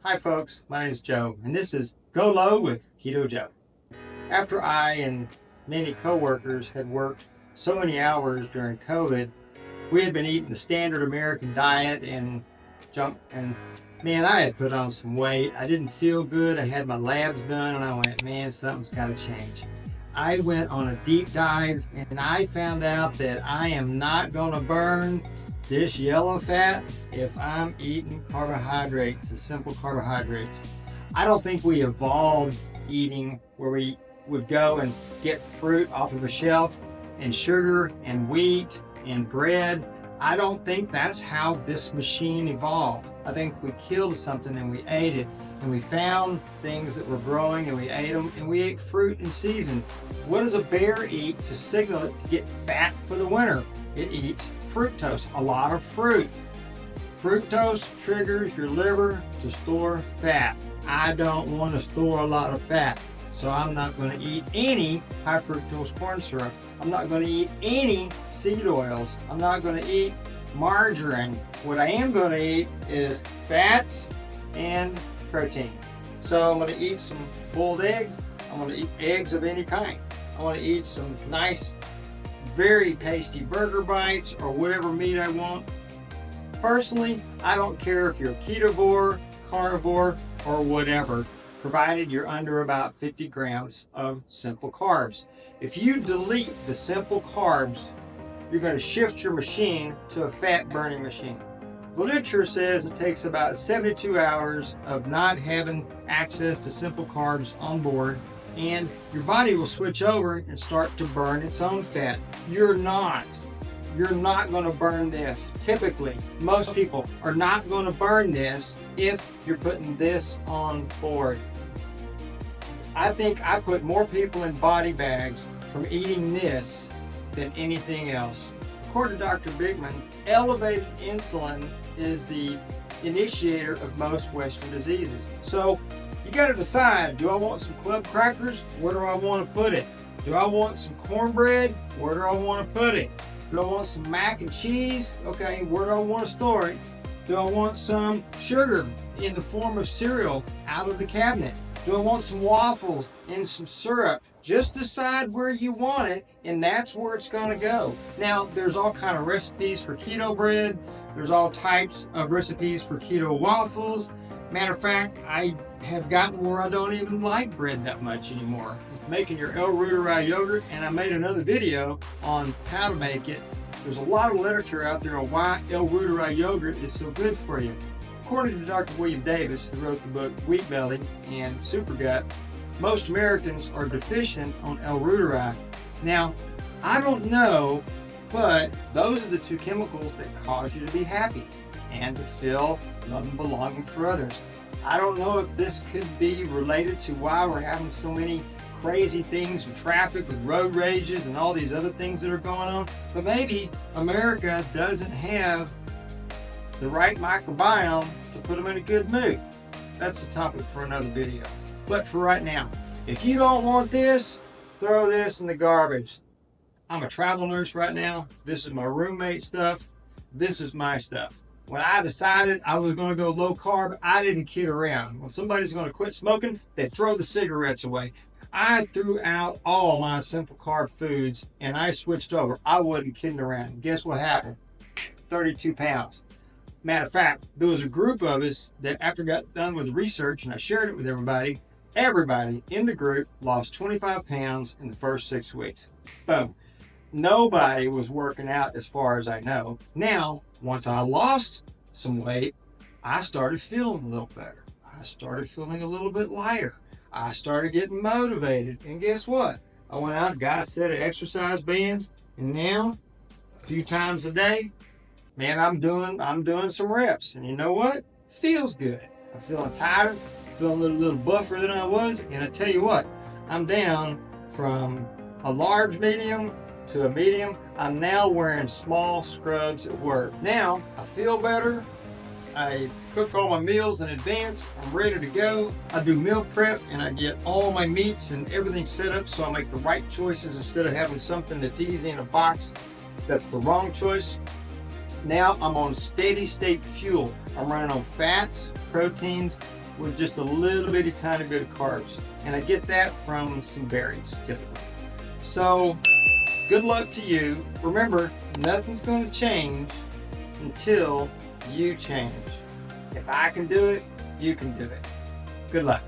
Hi folks, my name is Joe, and this is Go Low with Keto Joe. After I and many coworkers had worked so many hours during COVID, we had been eating the standard American diet and junk, and man, I had put on some weight. I didn't feel good. I had my labs done, and I went, man, something's got to change. I went on a deep dive, and I found out that I am not going to burn this yellow fat if I'm eating carbohydrates, the simple carbohydrates. I don't think we evolved eating where we would go and get fruit off of a shelf and sugar and wheat and bread. I don't think that's how this machine evolved. I think we killed something and we ate it, and we found things that were growing and we ate them, and we ate fruit in season. What does a bear eat to signal it to get fat for the winter? It eats fructose, a lot of fruit. Fructose triggers your liver to store fat. I don't want to store a lot of fat, so I'm not going to eat any high fructose corn syrup. I'm not going to eat any seed oils. I'm not going to eat margarine. What I am going to eat is fats and protein. So I'm going to eat some boiled eggs. I'm going to eat eggs of any kind. I want to eat some nice, very tasty burger bites or whatever meat I want. Personally, I don't care if you're a Ketovore, Carnivore, or whatever, provided you're under about 50 grams of simple carbs. If you delete the simple carbs, you're going to shift your machine to a fat burning machine. The literature says it takes about 72 hours of not having access to simple carbs on board, and your body will switch over and start to burn its own fat. You're not going to burn this. Typically, most people are not going to burn this if you're putting this on board. I think I put more people in body bags from eating this than anything else. According to Dr. Bigman, elevated insulin is the initiator of most Western diseases. So you got to decide, do I want some club crackers? Where do I want to put it? Do I want some cornbread? Where do I want to put it? Do I want some mac and cheese? Okay, where do I want to store it? Do I want some sugar in the form of cereal out of the cabinet? Do I want some waffles and some syrup? Just decide where you want it, and that's where it's going to go. Now, there's all kind of recipes for keto bread. There's all types of recipes for keto waffles. Matter of fact, I have gotten where I don't even like bread that much anymore. Making your El Ruderi yogurt, and I made another video on how to make it. There's a lot of literature out there on why El Ruderi yogurt is so good for you. According to Dr. William Davis, who wrote the book Wheat Belly and Supergut, most Americans are deficient on El Ruderi. Now, I don't know, but those are the two chemicals that cause you to be happy and to feel love and belonging for others. I don't know if this could be related to why we're having so many crazy things with traffic, with road rages and all these other things that are going on, but maybe America doesn't have the right microbiome to put them in a good mood. That's a topic for another video. But for right now, if you don't want this, throw this in the garbage. I'm a travel nurse right now. This is my roommate stuff. This is my stuff. When I decided I was going to go low carb, I didn't kid around. When somebody's going to quit smoking, they throw the cigarettes away. I threw out all my simple carb foods and I switched over. I wasn't kidding around. Guess what happened? 32 pounds. Matter of fact, there was a group of us that after I got done with the research and I shared it with everybody in the group lost 25 pounds in the first 6 weeks. Boom. Nobody was working out as far as I know. Now, once I lost some weight, I started feeling a little better. I started feeling a little bit lighter. I started getting motivated. And guess what? I went out and got a set of exercise bands, and now, a few times a day, man, I'm doing some reps. And you know what? Feels good. I'm feeling tighter, feeling a little buffer than I was. And I tell you what, I'm down from a large medium to a medium. I'm now wearing small scrubs at work. Now, I feel better. I cook all my meals in advance. I'm ready to go. I do meal prep and I get all my meats and everything set up so I make the right choices instead of having something that's easy in a box that's the wrong choice. Now I'm on steady state fuel. I'm running on fats, proteins, with just a little bitty tiny bit of carbs. And I get that from some berries typically. So good luck to you. Remember, nothing's going to change until you change. If I can do it, you can do it. Good luck.